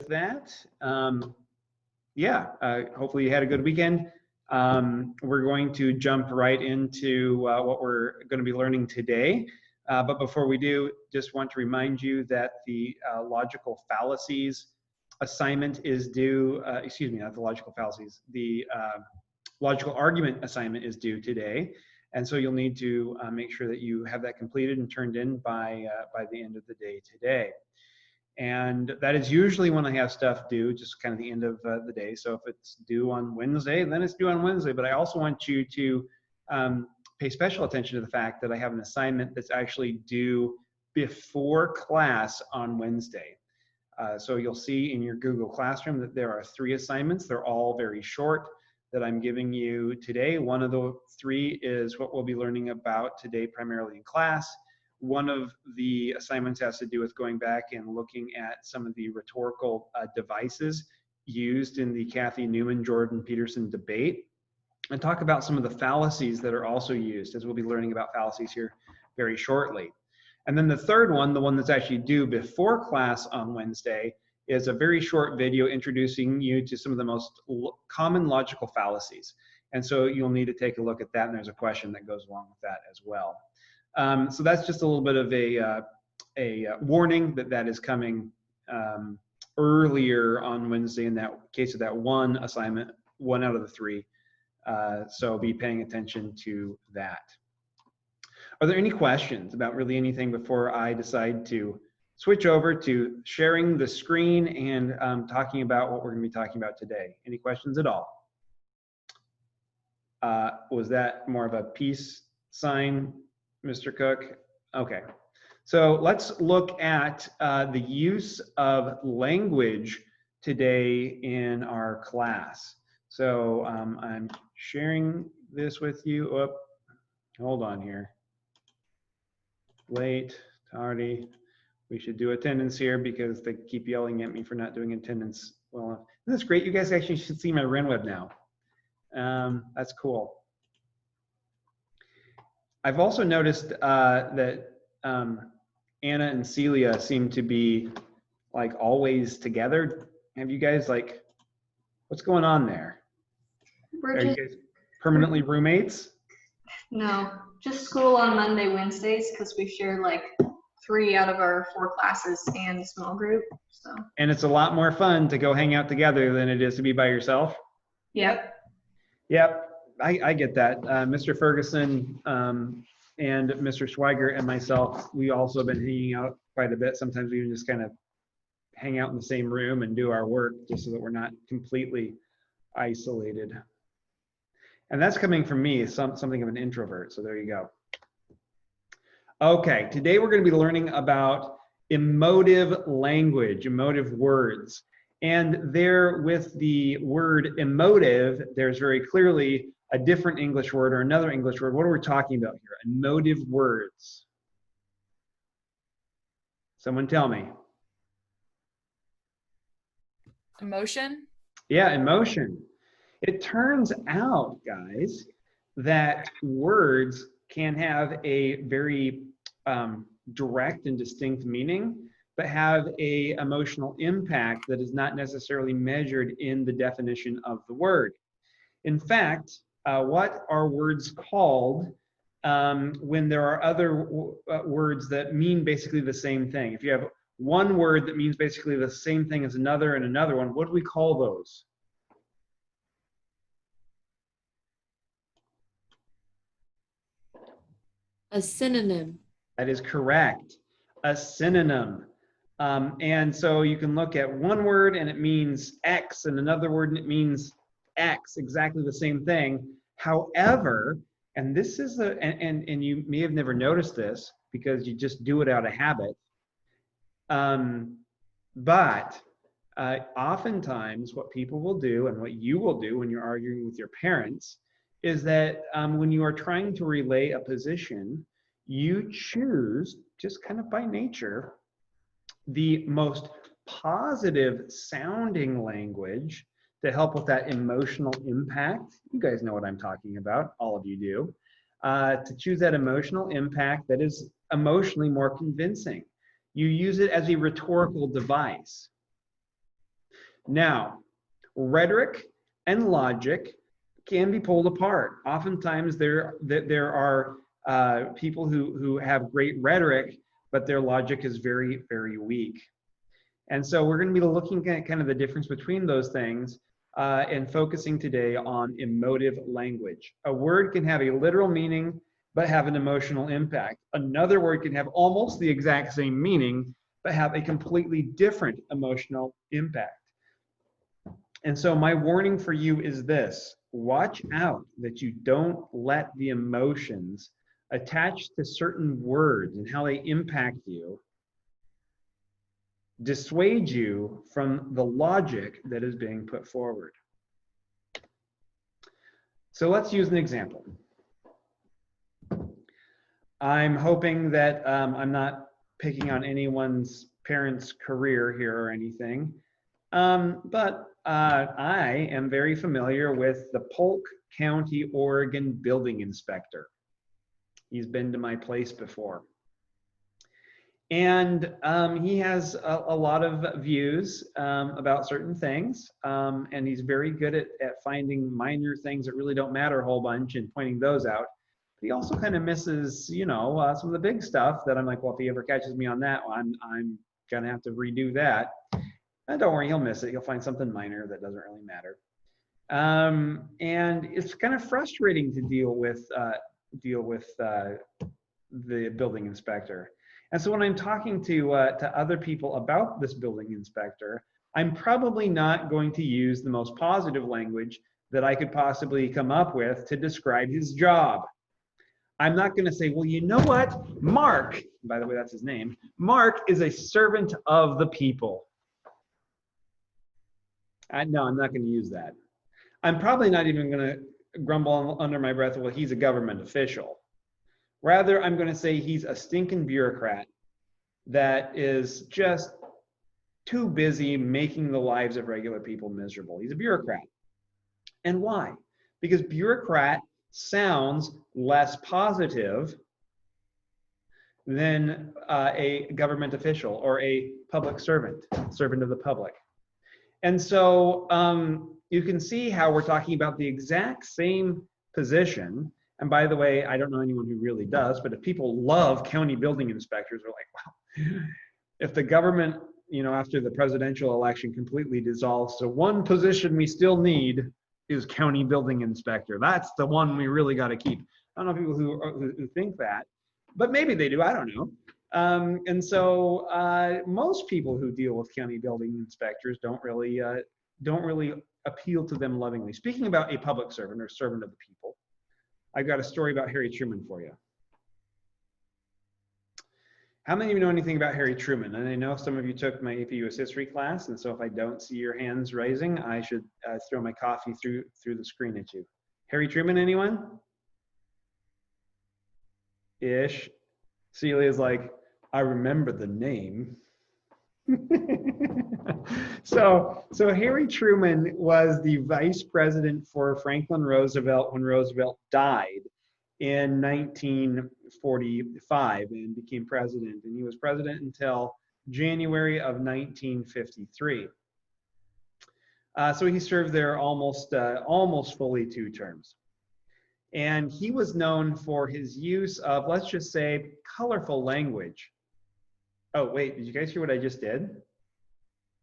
that, hopefully you had a good weekend. We're going to jump right into what we're going to be learning today. But before we do, just want to remind you that the logical fallacies assignment is due, excuse me, not the logical fallacies, the logical argument assignment is due today. And so you'll need to make sure that you have that completed and turned in by the end of the day today. And that is usually when I have stuff due, just kind of the end of the day. So if it's due on Wednesday, then it's due on Wednesday. But I also want you to pay special attention to the fact that I have an assignment that's actually due before class on Wednesday. So you'll see in your Google Classroom that there are 3 assignments. They're all very short that I'm giving you today. One of the 3 is what we'll be learning about today primarily in class. One of the assignments has to do with going back and looking at some of the rhetorical devices used in the Kathy Newman-Jordan Peterson debate and talk about some of the fallacies that are also used, as we'll be learning about fallacies here very shortly. And then the third one, the one that's actually due before class on Wednesday, is a very short video introducing you to some of the most common logical fallacies. And so you'll need to take a look at that, and there's a question that goes along with that as well. So that's just a little bit of a warning that that is coming earlier on Wednesday in that case of that one assignment, 1 out of the 3. So be paying attention to that. Are there any questions about really anything before I decide to switch over to sharing the screen and talking about what we're going to be talking about today? Any questions at all? Was that more of a peace sign, Mr. Cook? Okay. So let's look at the use of language today in our class. So I'm sharing this with you. Oh, hold on here. Late, tardy. We should do attendance here because they keep yelling at me for not doing attendance well enough. That's great. You guys actually should see my RenWeb now. That's cool. I've also noticed that Anna and Celia seem to be like always together. Have you guys like, what's going on there? Are you guys permanently roommates? No, just school on Monday, Wednesdays, because we share like 3 out of our 4 classes and a small group. So. And it's a lot more fun to go hang out together than it is to be by yourself. Yep. Yep, I get that. Mr. Ferguson and Mr. Schweiger and myself, we also have been hanging out quite a bit. Sometimes we even just kind of hang out in the same room and do our work just so that we're not completely isolated. And that's coming from me, something of an introvert, so there you go. Okay, today we're going to be learning about emotive language, emotive words. And there with the word emotive, there's very clearly a different English word or another English word. What are we talking about here? Emotive words. Someone tell me. Emotion? Yeah, emotion. It turns out, guys, that words can have a very direct and distinct meaning, but have a emotional impact that is not necessarily measured in the definition of the word. In fact, what are words called when there are other words that mean basically the same thing? If you have one word that means basically the same thing as another and another one, what do we call those? A synonym. That is correct. A synonym. And so you can look at one word and it means X, and another word and it means X, exactly the same thing. However, and this is and you may have never noticed this because you just do it out of habit. But oftentimes what people will do and what you will do when you're arguing with your parents is that when you are trying to relay a position, you choose, just kind of by nature, the most positive sounding language to help with that emotional impact. You guys know what I'm talking about, all of you do. To choose that emotional impact that is emotionally more convincing. You use it as a rhetorical device. Now, rhetoric and logic can be pulled apart. Oftentimes there are people who have great rhetoric, but their logic is very, very weak. And so we're going to be looking at kind of the difference between those things and focusing today on emotive language. A word can have a literal meaning, but have an emotional impact. Another word can have almost the exact same meaning, but have a completely different emotional impact. And so my warning for you is this: watch out that you don't let the emotions attached to certain words and how they impact you dissuade you from the logic that is being put forward. So let's use an example. I'm hoping that I'm not picking on anyone's parents' career here or anything, but I am very familiar with the Polk County, Oregon building inspector. He's been to my place before. And he has a lot of views about certain things, and he's very good at finding minor things that really don't matter a whole bunch and pointing those out. But he also kind of misses, you know, some of the big stuff that I'm like, well, if he ever catches me on that, I'm gonna have to redo that. And don't worry, he'll miss it. He'll find something minor that doesn't really matter. And it's kind of frustrating to deal with the building inspector. And so when I'm talking to other people about this building inspector, I'm probably not going to use the most positive language that I could possibly come up with to describe his job. I'm not going to say, well, you know what? Mark, by the way, that's his name, Mark is a servant of the people. No, I'm not going to use that. I'm probably not even going to grumble under my breath, well, he's a government official. Rather, I'm going to say he's a stinking bureaucrat that is just too busy making the lives of regular people miserable. He's a bureaucrat. And why? Because bureaucrat sounds less positive than a government official or a public servant, servant of the public. And so you can see how we're talking about the exact same position. And by the way, I don't know anyone who really does, but if people love county building inspectors, they're like, wow, if the government, you know, after the presidential election completely dissolves, so one position we still need is county building inspector. That's the one we really got to keep. I don't know people who think that, but maybe they do, I don't know. And so most people who deal with county building inspectors don't really appeal to them lovingly. Speaking about a public servant or servant of the people, I've got a story about Harry Truman for you. How many of you know anything about Harry Truman? And I know some of you took my AP US history class, and so if I don't see your hands rising, I should throw my coffee through the screen at you. Harry Truman, anyone? Ish. Celia's like, I remember the name. So Harry Truman was the vice president for Franklin Roosevelt when Roosevelt died in 1945 and became president. And he was president until January of 1953. So he served there almost fully 2 terms. And he was known for his use of, let's just say, colorful language. Oh, wait, did you guys hear what I just did?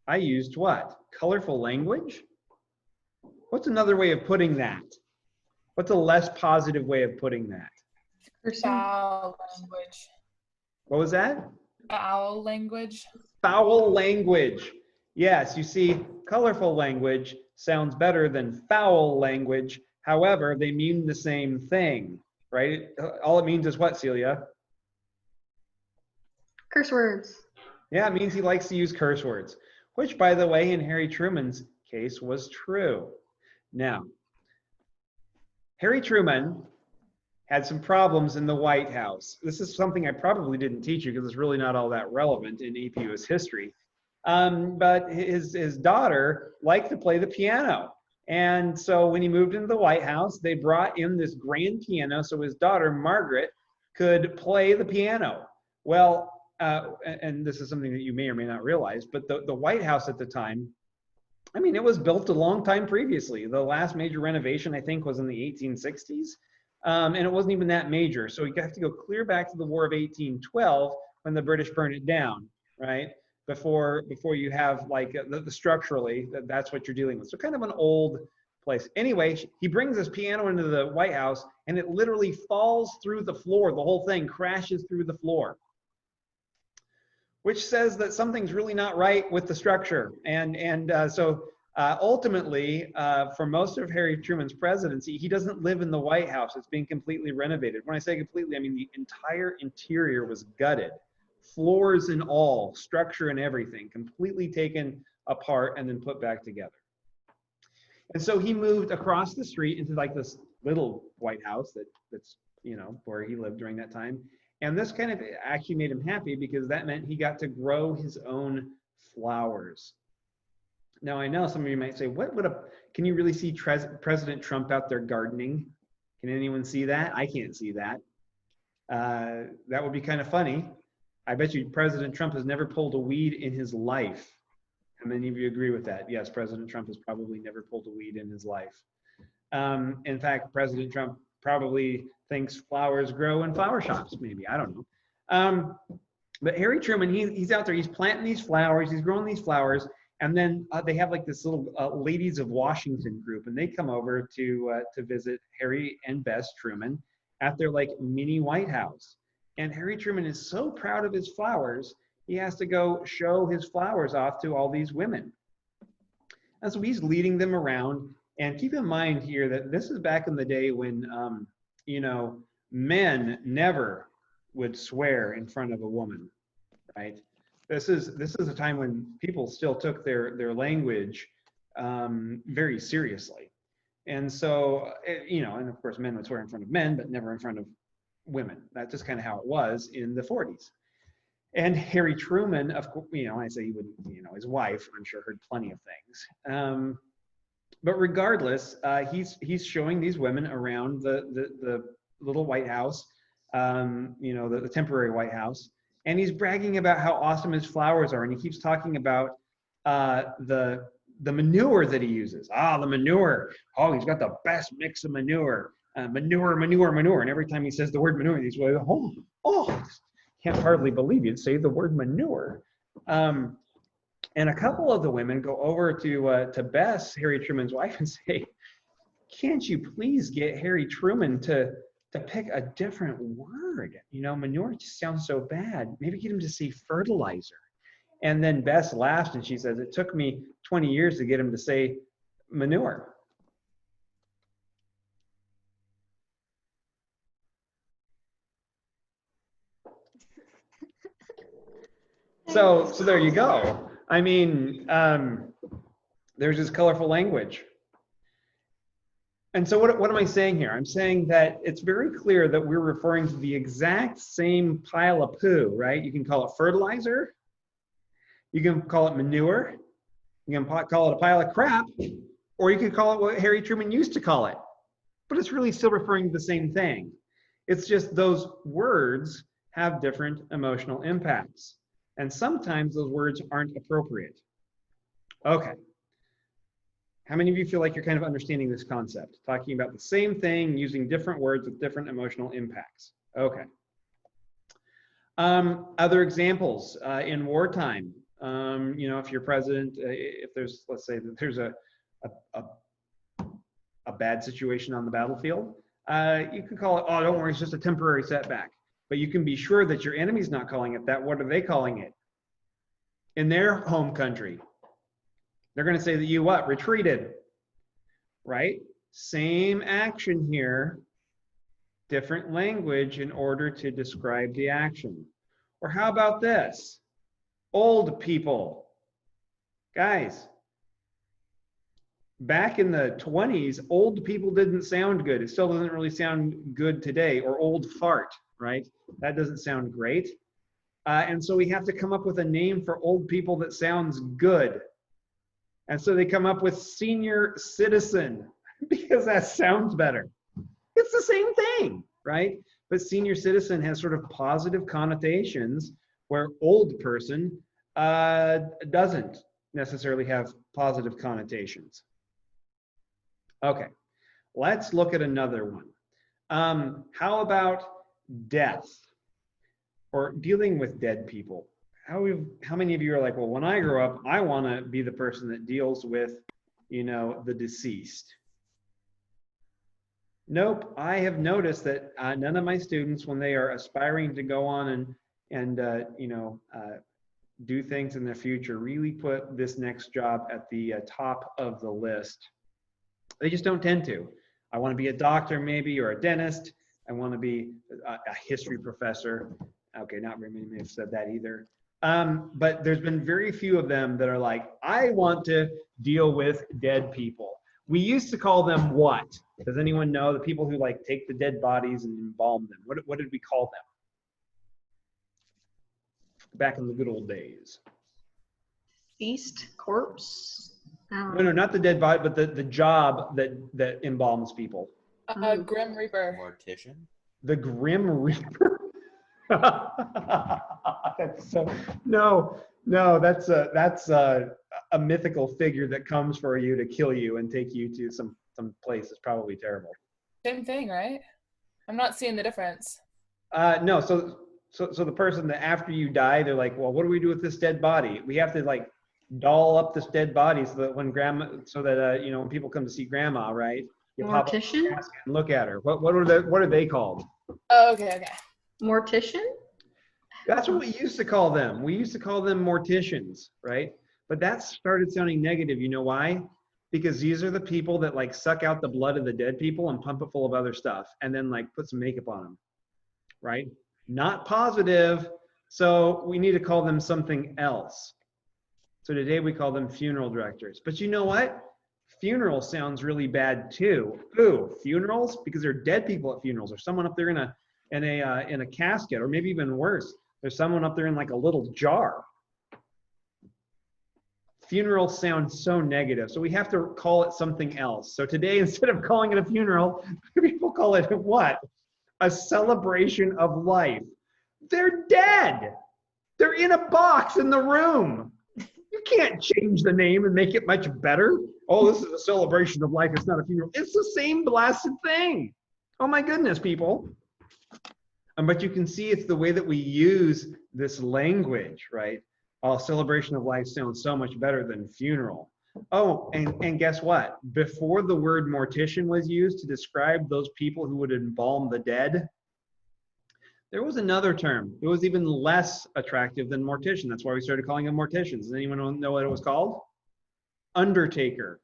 I used what? Colorful language? What's another way of putting that? What's a less positive way of putting that? Foul language. What was that? Foul language. Foul language. Yes, you see, colorful language sounds better than foul language. However, they mean the same thing, right? All it means is what, Celia? Curse words. Yeah, it means he likes to use curse words, which, by the way, in Harry Truman's case was true. Now, Harry Truman had some problems in the White House. This is something I probably didn't teach you because it's really not all that relevant in AP US history. But his daughter liked to play the piano. And so when he moved into the White House, they brought in this grand piano so his daughter, Margaret, could play the piano. Well, and this is something that you may or may not realize, but the White House at the time I mean, it was built a long time previously. The last major renovation, I think, was in the 1860s. And it wasn't even that major. So you have to go clear back to the War of 1812 when the British burned it down, right? Before you have like the structurally, that's what you're dealing with. So kind of an old place. Anyway, he brings this piano into the White House and it literally falls through the floor. The whole thing crashes through the floor, which says that something's really not right with the structure. So ultimately, for most of Harry Truman's presidency, he doesn't live in the White House. It's being completely renovated. When I say completely, I mean the entire interior was gutted, floors and all, structure and everything, completely taken apart and then put back together. And so he moved across the street into like this little White House that's, you know, where he lived during that time. And this kind of actually made him happy because that meant he got to grow his own flowers. Now, I know some of you might say, can you really see President Trump out there gardening? Can anyone see that? I can't see that. That would be kind of funny. I bet you President Trump has never pulled a weed in his life. How many of you agree with that? Yes, President Trump has probably never pulled a weed in his life. In fact, President Trump probably thinks flowers grow in flower shops, maybe. I don't know. But Harry Truman, he's out there. He's planting these flowers. He's growing these flowers. And then they have like this little Ladies of Washington group. And they come over to visit Harry and Bess Truman at their like mini White House. And Harry Truman is so proud of his flowers, he has to go show his flowers off to all these women. And so he's leading them around. And keep in mind here that this is back in the day when, you know, men never would swear in front of a woman, right? This is a time when people still took their language very seriously. And so, you know, and of course men would swear in front of men, but never in front of women. That's just kind of how it was in the 40s. And Harry Truman, of course, you know, I say he wouldn't, you know, his wife, I'm sure, heard plenty of things. But regardless, he's showing these women around the little White House, you know, the temporary White House, and he's bragging about how awesome his flowers are, and he keeps talking about the manure that he uses. The manure. Oh, he's got the best mix of manure. Manure. And every time he says the word manure, he's like, oh, can't hardly believe you'd say the word manure. And a couple of the women go over to Bess, Harry Truman's wife, and say, can't you please get Harry Truman to pick a different word? You know, manure just sounds so bad. Maybe get him to say fertilizer. And then Bess laughs and she says, it took me 20 years to get him to say manure. So there you go. I mean, there's this colorful language. And so what am I saying here? I'm saying that it's very clear that we're referring to the exact same pile of poo, right? You can call it fertilizer. You can call it manure. You can call it a pile of crap. Or you can call it what Harry Truman used to call it. But it's really still referring to the same thing. It's just those words have different emotional impacts. And sometimes those words aren't appropriate. Okay. How many of you feel like you're kind of understanding this concept? Talking about the same thing, using different words with different emotional impacts. Okay. Other examples in wartime. You know, if you're president, if there's, let's say that there's a bad situation on the battlefield, you can call it, oh, don't worry, it's just a temporary setback. But you can be sure that your enemy's not calling it that. What are they calling it? In their home country, they're going to say that you what? Retreated, right? Same action here, different language in order to describe the action. Or how about this? Old people. Guys, back in the 20s, old people didn't sound good. It still doesn't really sound good today. Or old fart, right? That doesn't sound great. And so we have to come up with a name for old people that sounds good. And so they come up with senior citizen because that sounds better. It's the same thing, right? But senior citizen has sort of positive connotations where old person doesn't. necessarily have positive connotations. Okay, let's look at another one. How about death or dealing with dead people? How many of you are like, well, when I grow up, I want to be the person that deals with, the deceased? Nope. I have noticed that none of my students, when they are aspiring to go on and do things in the future, really put this next job at the top of the list. They just don't tend to. I want to be a doctor maybe, or a dentist. I want to be a history professor. Okay, not very many have said that either. But there's been very few of them that are like, I want to deal with dead people. We used to call them what? Does anyone know? The people who like take the dead bodies and embalm them. What did we call them back in the good old days? Feast, corpse. No, not the dead body, but the job that embalms people. Grim Reaper. Mortician? The Grim Reaper. That's so, no, that's a mythical figure that comes for you to kill you and take you to some place that's probably terrible. Same thing, right? I'm not seeing the difference. No, so the person that after you die, they're like, well, what do we do with this dead body? We have to like doll up this dead body so that when when people come to see grandma, right? You pop up the Mortician? casket and look at her. What are they called? Oh, okay. Mortician? That's what we used to call them. We used to call them morticians, right? But that started sounding negative. You know why? Because these are the people that like suck out the blood of the dead people and pump it full of other stuff and then like put some makeup on them, right? Not positive. So we need to call them something else. So today we call them funeral directors. But you know what? Funeral sounds really bad too. Ooh, funerals? Because there are dead people at funerals. There's someone up there in a casket, or maybe even worse, there's someone up there in like a little jar. Funeral sounds so negative, so we have to call it something else. So today, instead of calling it a funeral, people call it what? A celebration of life. They're dead. They're in a box in the room. You can't change the name and make it much better. Oh, this is a celebration of life. It's not a funeral. It's the same blasted thing. Oh my goodness, people. But you can see it's the way that we use this language, right? Oh, celebration of life sounds so much better than funeral. Oh, and guess what? Before the word mortician was used to describe those people who would embalm the dead, there was another term. It was even less attractive than mortician. That's why we started calling them morticians. Does anyone know what it was called? Undertaker.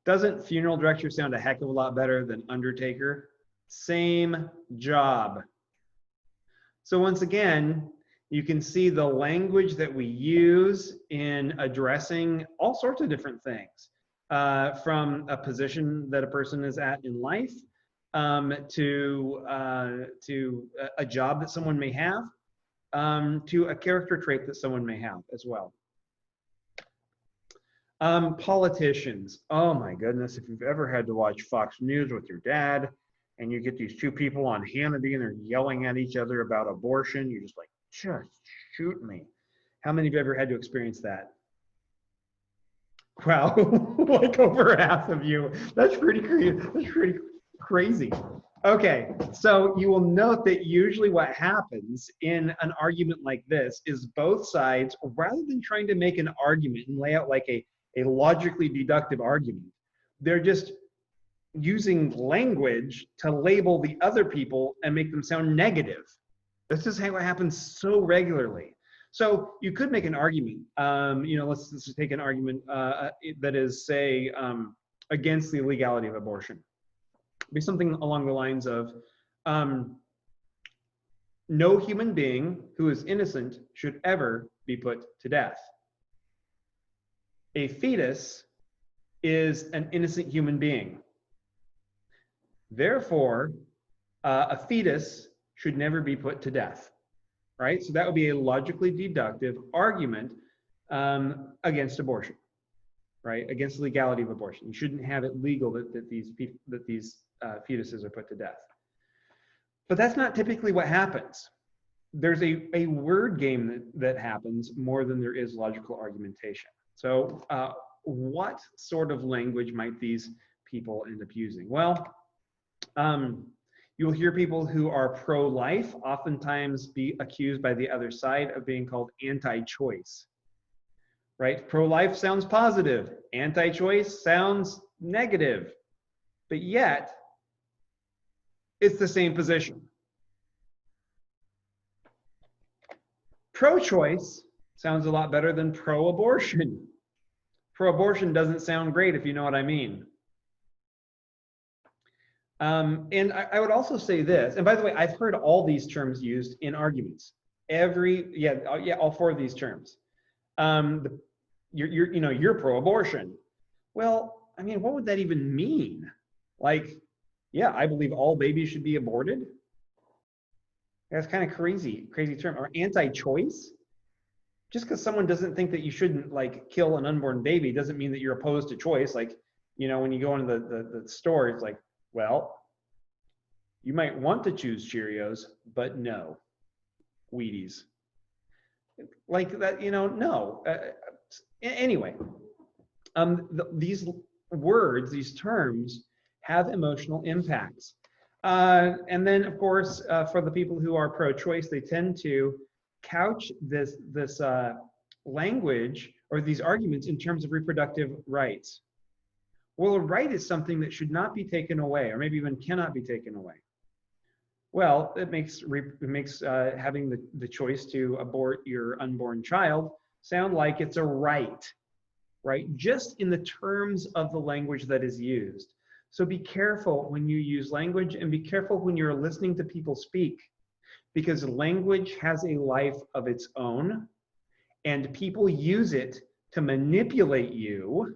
Doesn't funeral director sound a heck of a lot better than undertaker? Same job. So once again, you can see the language that we use in addressing all sorts of different things, from a position that a person is at in life, to a job that someone may have, to a character trait that someone may have as well. Politicians. Oh my goodness, if you've ever had to watch Fox News with your dad and you get these two people on Hannity and they're yelling at each other about abortion, you're just like, just shoot me. How many of you ever had to experience that? Wow, like over half of you. That's pretty crazy. That's pretty crazy. Okay, so you will note that usually what happens in an argument like this is both sides, rather than trying to make an argument and lay out like a logically deductive argument, they're just using language to label the other people and make them sound negative. This is how it happens so regularly. So you could make an argument, let's just take an argument that is, say, against the legality of abortion. It'd be something along the lines of, no human being who is innocent should ever be put to death. A fetus is an innocent human being. Therefore, a fetus should never be put to death, right? So that would be a logically deductive argument against abortion, right? Against the legality of abortion. You shouldn't have it legal that these fetuses are put to death. But that's not typically what happens. there's a word game that happens more than there is logical argumentation. So what sort of language might these people end up using? Well, you'll hear people who are pro-life oftentimes be accused by the other side of being called anti-choice, right? Pro-life sounds positive, anti-choice sounds negative, but yet it's the same position. Pro-choice sounds a lot better than pro-abortion. Pro-abortion doesn't sound great, if you know what I mean. And I would also say this, and by the way, I've heard all these terms used in arguments. All four of these terms. You're pro-abortion. Well, I mean, what would that even mean? Like, yeah, I believe all babies should be aborted. That's kind of crazy term. Or anti-choice. Just because someone doesn't think that you shouldn't like kill an unborn baby doesn't mean that you're opposed to choice. Like, when you go into the store, it's like, well, you might want to choose Cheerios, but no, Wheaties. Like that, no. Anyway, these words, these terms have emotional impacts. And then, of course, for the people who are pro-choice, they tend to couch this language or these arguments in terms of reproductive rights. Well, a right is something that should not be taken away, or maybe even cannot be taken away. Well, it makes having the choice to abort your unborn child sound like it's a right, just in the terms of the language that is used. So be careful when you use language, and be careful when you're listening to people speak, because language has a life of its own, and people use it to manipulate you,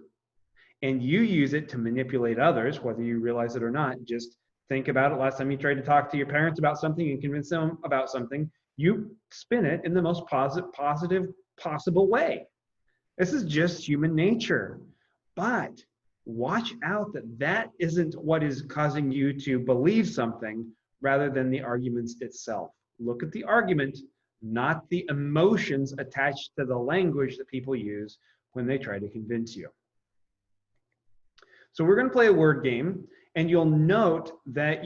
and you use it to manipulate others, whether you realize it or not. Just think about it. Last time you tried to talk to your parents about something and convince them about something, you spin it in the most positive possible way. This is just human nature. But watch out that isn't what is causing you to believe something rather than the arguments itself. Look at the argument, not the emotions attached to the language that people use when they try to convince you. So we're going to play a word game, and you'll note that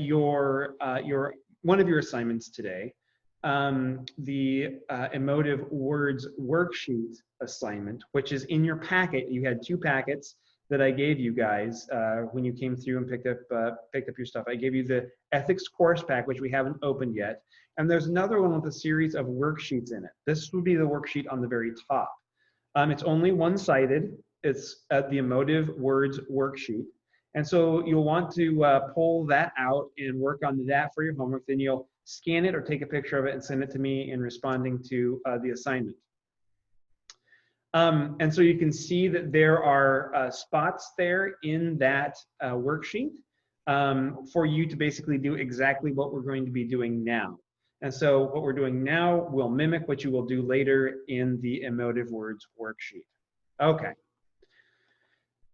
one of your assignments today, the Emotive Words Worksheet assignment, which is in your packet. You had 2 packets that I gave you guys when you came through and picked up your stuff. I gave you the ethics course pack, which we haven't opened yet, and there's another one with a series of worksheets in it. This would be the worksheet on the very top. It's only one-sided. It's the Emotive Words Worksheet. And so you'll want to pull that out and work on that for your homework. Then you'll scan it or take a picture of it and send it to me in responding to the assignment. And so you can see that there are spots there in that worksheet for you to basically do exactly what we're going to be doing now. And so what we're doing now will mimic what you will do later in the Emotive Words Worksheet. Okay.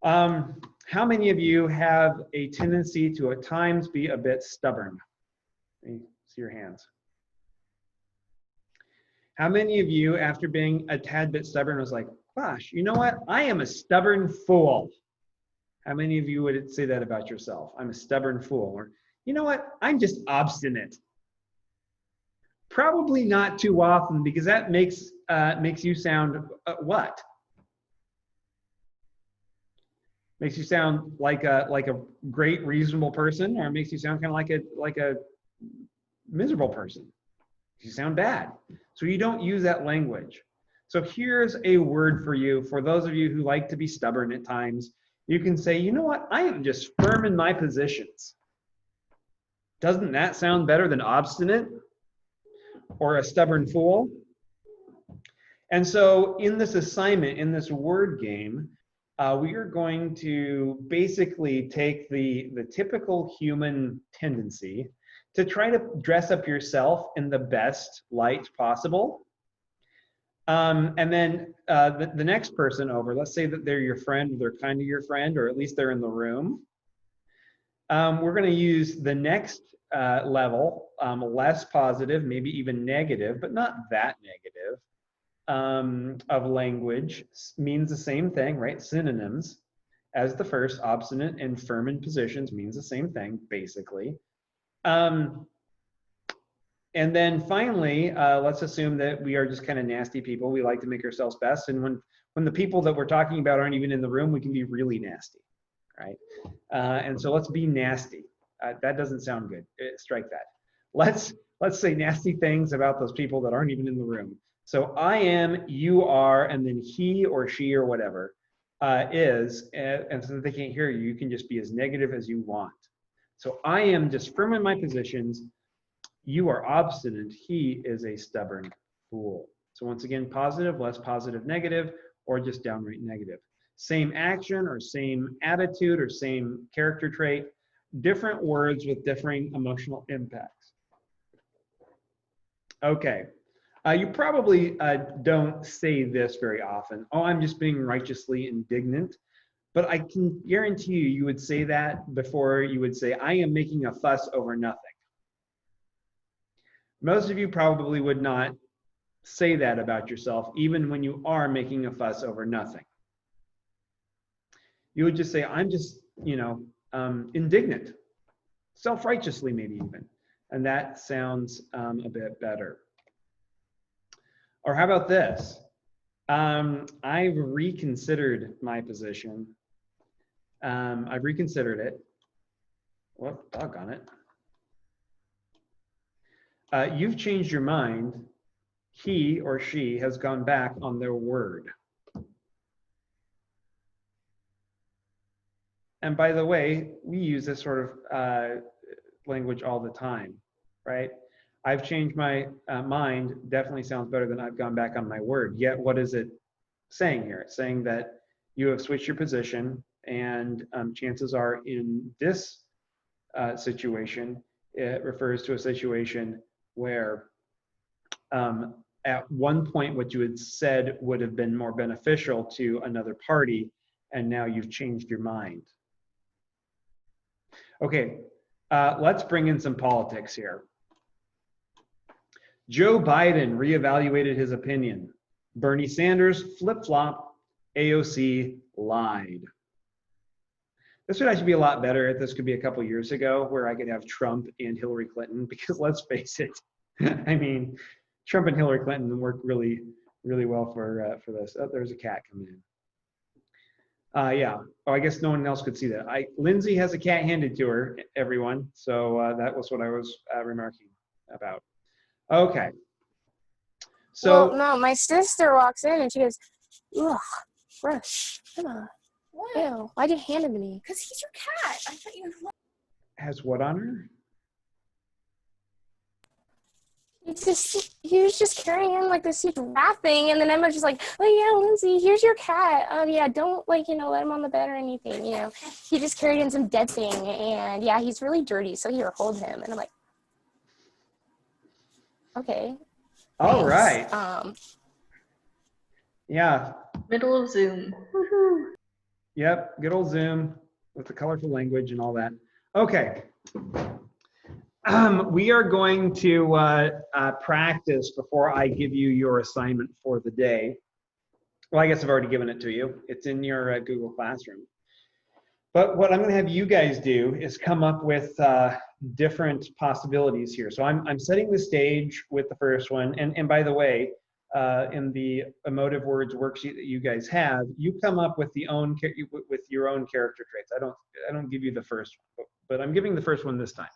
How many of you have a tendency to at times be a bit stubborn? Let me see your hands. How many of you, after being a tad bit stubborn, was like, gosh, you know what? I am a stubborn fool. How many of you would say that about yourself? I'm a stubborn fool. Or, you know what? I'm just obstinate. Probably not too often, because that makes you sound what? Makes you sound like a great, reasonable person, or it makes you sound kind of like a miserable person. You sound bad. So you don't use that language. So here's a word for you. For those of you who like to be stubborn at times, you can say, you know what? I am just firm in my positions. Doesn't that sound better than obstinate or a stubborn fool? And so in this assignment, in this word game, we are going to basically take the typical human tendency to try to dress up yourself in the best light possible. And then the next person over, let's say that they're your friend, or they're kind of your friend, or at least they're in the room. We're going to use the next level, less positive, maybe even negative, but not that negative, of language means the same thing, right? Synonyms as the first, obstinate and firm in positions means the same thing, basically. And then finally, let's assume that we are just kind of nasty people. We like to make ourselves best. And when the people that we're talking about aren't even in the room, we can be really nasty, right? And so let's be nasty. That doesn't sound good. Strike that. Let's say nasty things about those people that aren't even in the room. So I am, you are, and then he or she or whatever is, and so that they can't hear you, you can just be as negative as you want. So I am just firm in my positions. You are obstinate. He is a stubborn fool. So once again, positive, less positive, negative, or just downright negative. Same action or same attitude or same character trait, different words with differing emotional impacts. Okay. You probably don't say this very often. Oh, I'm just being righteously indignant. But I can guarantee you, you would say that before you would say, I am making a fuss over nothing. Most of you probably would not say that about yourself, even when you are making a fuss over nothing. You would just say, I'm just, indignant, self-righteously maybe even. And that sounds a bit better. Or how about this? I've reconsidered my position. I've reconsidered it. What, doggone it. You've changed your mind. He or she has gone back on their word. And by the way, we use this sort of language all the time, right? I've changed my mind definitely sounds better than I've gone back on my word. Yet what is it saying here? It's saying that you have switched your position, and chances are in this situation, it refers to a situation where at one point what you had said would have been more beneficial to another party, and now you've changed your mind. Okay, let's bring in some politics here. Joe Biden reevaluated his opinion. Bernie Sanders flip-flop. AOC lied. This would actually be a lot better if this could be a couple years ago, where I could have Trump and Hillary Clinton, because let's face it, I mean, Trump and Hillary Clinton worked really, really well for this. Oh, there's a cat coming in. Yeah. Oh, I guess no one else could see that. Lindsay has a cat handed to her, everyone. So that was what I was remarking about. Okay. So well, no, my sister walks in and she goes, ugh, gross. What? Ew, why'd you hand him to me? Because he's your cat. I thought you. has what on her? He was just carrying in like this huge rat thing, and then Emma was just like, oh yeah, Lindsay, here's your cat. Yeah, don't let him on the bed or anything. He just carried in some dead thing, and yeah, he's really dirty. So here, hold him. And I'm like, okay. All Thanks. right. Yeah. Middle of Zoom. Woohoo. Yep. Good old Zoom with the colorful language and all that. Okay. We are going to practice before I give you your assignment for the day. Well, I guess I've already given it to you. It's in your Google Classroom. But what I'm going to have you guys do is come up with different possibilities here. So I'm setting the stage with the first one. And by the way, in the Emotive Words worksheet that you guys have, you come up with your own character traits. I don't give you the first one, but I'm giving the first one this time.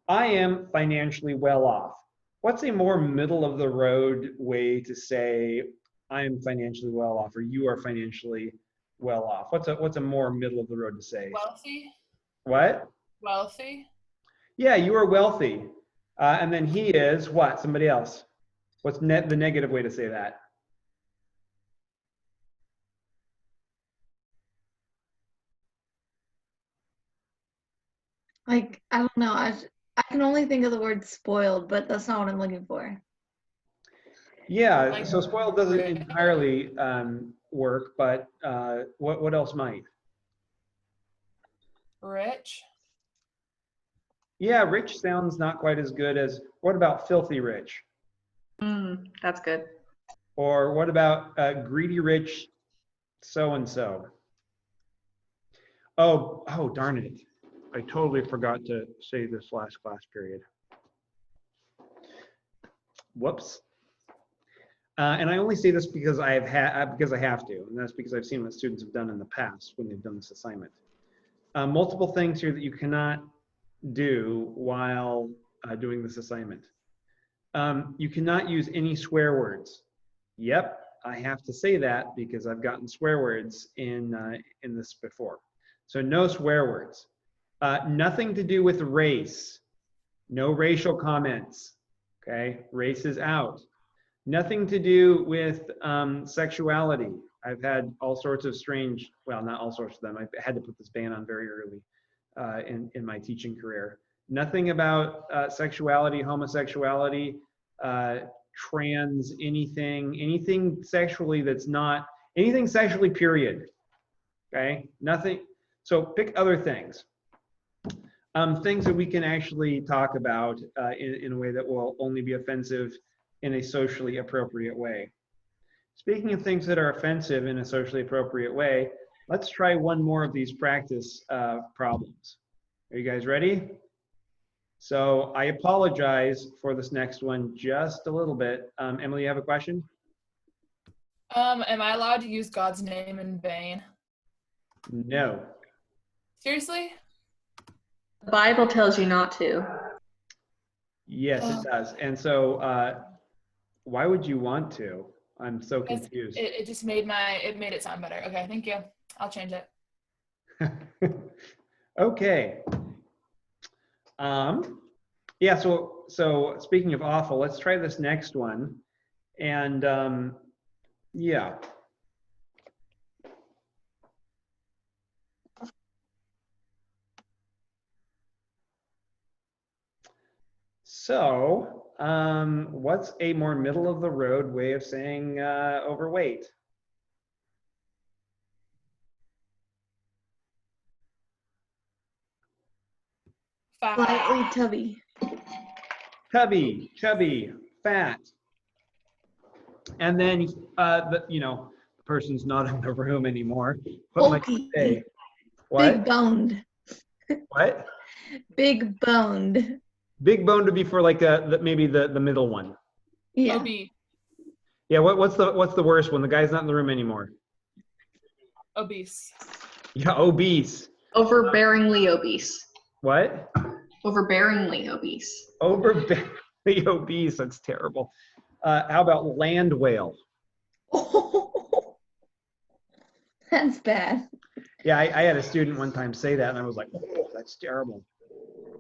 I am financially well off. What's a more middle of the road way to say I am financially well off, or you are financially well off? What's a more middle of the road to say? Wealthy. What? Wealthy. Yeah, you are wealthy. And then he is what? Somebody else. What's the negative way to say that? Like, I don't know. I can only think of the word spoiled, but that's not what I'm looking for. Yeah, Like so spoiled doesn't rich. entirely work, but what else might? Rich. Yeah, rich sounds not quite as good as, what about filthy rich? That's good. Or what about greedy rich so-and-so? Oh, darn it. I totally forgot to say this last class period. Whoops. And I only say this because I have to, and that's because I've seen what students have done in the past when they've done this assignment. Multiple things here that you cannot do while doing this assignment. You cannot use any swear words. Yep, I have to say that because I've gotten swear words in this before. So no swear words. Nothing to do with race. No racial comments. Okay, race is out. Nothing to do with sexuality. I've had all sorts of strange, well, not all sorts of them. I've had to put this ban on very early in my teaching career. Nothing about sexuality, homosexuality, trans, anything sexually that's not, anything sexually, period. Okay, nothing. So pick other things. Things that we can actually talk about in a way that will only be offensive in a socially appropriate way. Speaking of things that are offensive in a socially appropriate way, let's try one more of these practice problems. Are you guys ready? So I apologize for this next one just a little bit. Emily, you have a question? Am I allowed to use God's name in vain? No. Seriously? The Bible tells you not to. Yes, it does. And so why would you want to? I'm so confused. It just made it sound better. Okay, thank you. I'll change it. Okay. Yeah, so speaking of awful, let's try this next one. And yeah. So, what's a more middle of the road way of saying overweight? Fat. Slightly tubby. Chubby, fat. And then, the person's not in the room anymore. What might you Bulky. say? Big What? boned. What? Big boned. Big bone to be for like maybe the middle one. Yeah. OB. Yeah. What's the worst one? The guy's not in the room anymore. Obese. Yeah, obese. Overbearingly obese. What? Overbearingly obese. Overbearingly obese. That's terrible. How about land whale? Oh, that's bad. Yeah, I had a student one time say that, and I was like, "Oh, that's terrible."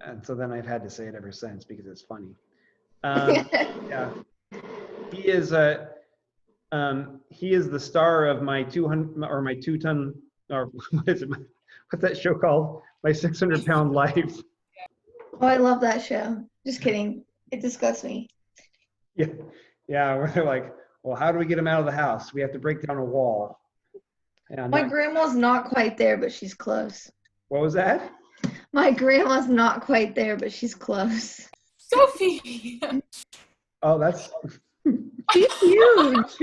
And so then I've had to say it ever since because it's funny. Yeah, he is the star of my 200 or my 2-ton or what is it? What's that show called? My 600-pound life. Oh, I love that show. Just kidding. It disgusts me. Yeah, yeah. We're like, well, how do we get him out of the house? We have to break down a wall. Yeah, My grandma's not quite there, but she's close. what was that? My grandma's not quite there, but she's close. Sophie. Oh, that's. She's huge.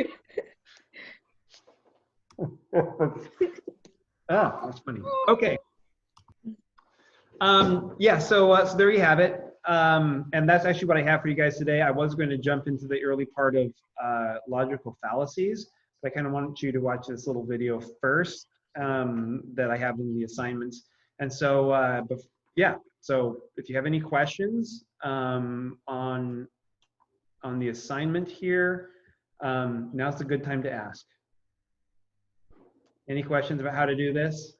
Oh, that's funny. Okay. Yeah, so there you have it. And that's actually what I have for you guys today. I was going to jump into the early part of logical fallacies, but I kind of wanted you to watch this little video first that I have in the assignments. And so, yeah, so if you have any questions on the assignment here, now's a good time to ask. Any questions about how to do this?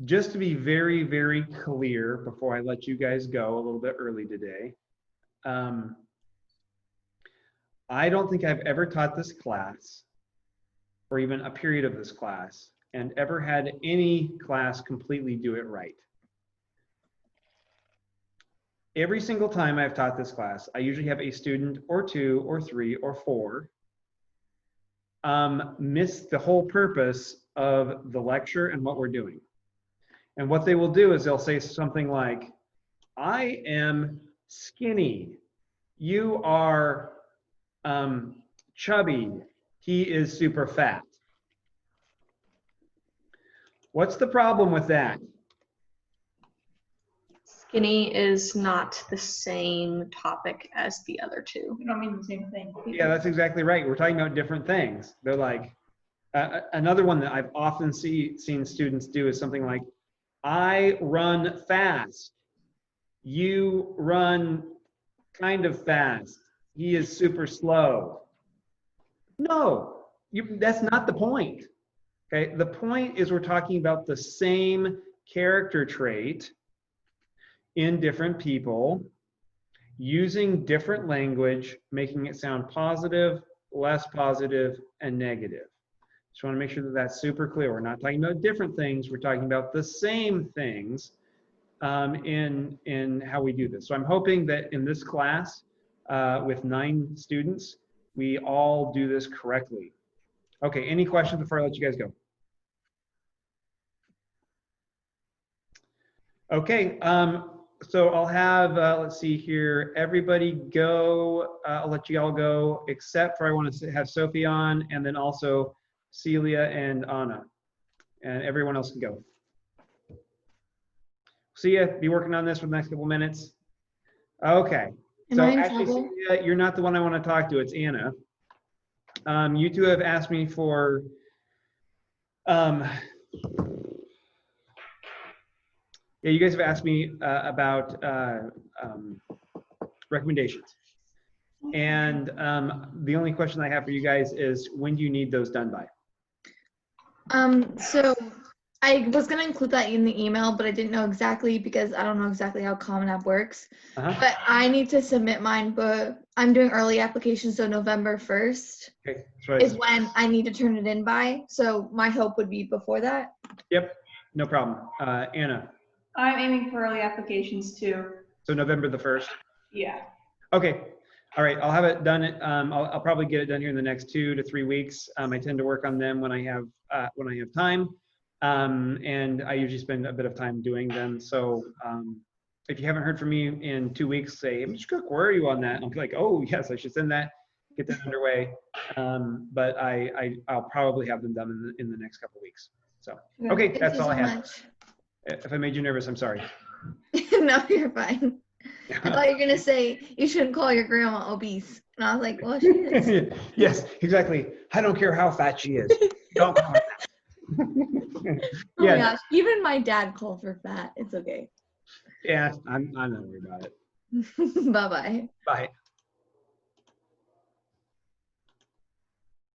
Just to be very, very clear before I let you guys go a little bit early today, I don't think I've ever taught this class or even a period of this class and ever had any class completely do it right. Every single time I've taught this class, I usually have a student or two or three or four miss the whole purpose of the lecture and what we're doing. And what they will do is they'll say something like, I am skinny. You are chubby. He is super fat. What's the problem with that? Skinny is not the same topic as the other two. We don't mean the same thing. Yeah, that's exactly right. We're talking about different things. They're like, another one that I've often seen students do is something like, I run fast. You run kind of fast. He is super slow. No, that's not the point. Okay, the point is we're talking about the same character trait in different people, using different language, making it sound positive, less positive, and negative. Just want to make sure that that's super clear. We're not talking about different things. We're talking about the same things in how we do this. So I'm hoping that in this class, with 9 students, we all do this correctly. Okay, any questions before I let you guys go? Okay, so I'll have, let's see here, everybody go. I'll let you all go, except for I want to have Sophie on, and then also Celia and Anna. And everyone else can go. See ya, be working on this for the next couple minutes. Okay, Am so I in actually, trouble? Celia, you're not the one I want to talk to, it's Anna. You two have asked me for, yeah, you guys have asked me about recommendations. And the only question I have for you guys is, when do you need those done by? So I was gonna include that in the email, but I didn't know exactly because I don't know exactly how Common App works. But I need to submit mine, but I'm doing early application, so November 1st Okay, that's right. is when I need to turn it in by. So my hope would be before that. Yep, no problem. Anna, I'm aiming for early applications too. so November the 1st. Yeah. Okay, all right, I'll have it done. I'll probably get it done here in the next 2 to 3 weeks. I tend to work on them when I have time, and I usually spend a bit of time doing them. So if you haven't heard from me in 2 weeks, say, Mr. Cook, where are you on that? And I'll be like, oh yes, I should send that, get that underway. But I'll probably have them done in the next couple weeks. So okay, Thank that's you all so I have. much. If I made you nervous, I'm sorry. No, you're fine. I thought you were gonna say you shouldn't call your grandma obese, and I was like, well, she is. Yes, exactly. I don't care how fat she is. Don't call her that. Oh my Yeah, gosh, even my dad called her fat. It's okay. yeah, I'm not worried about it. Bye bye. Bye.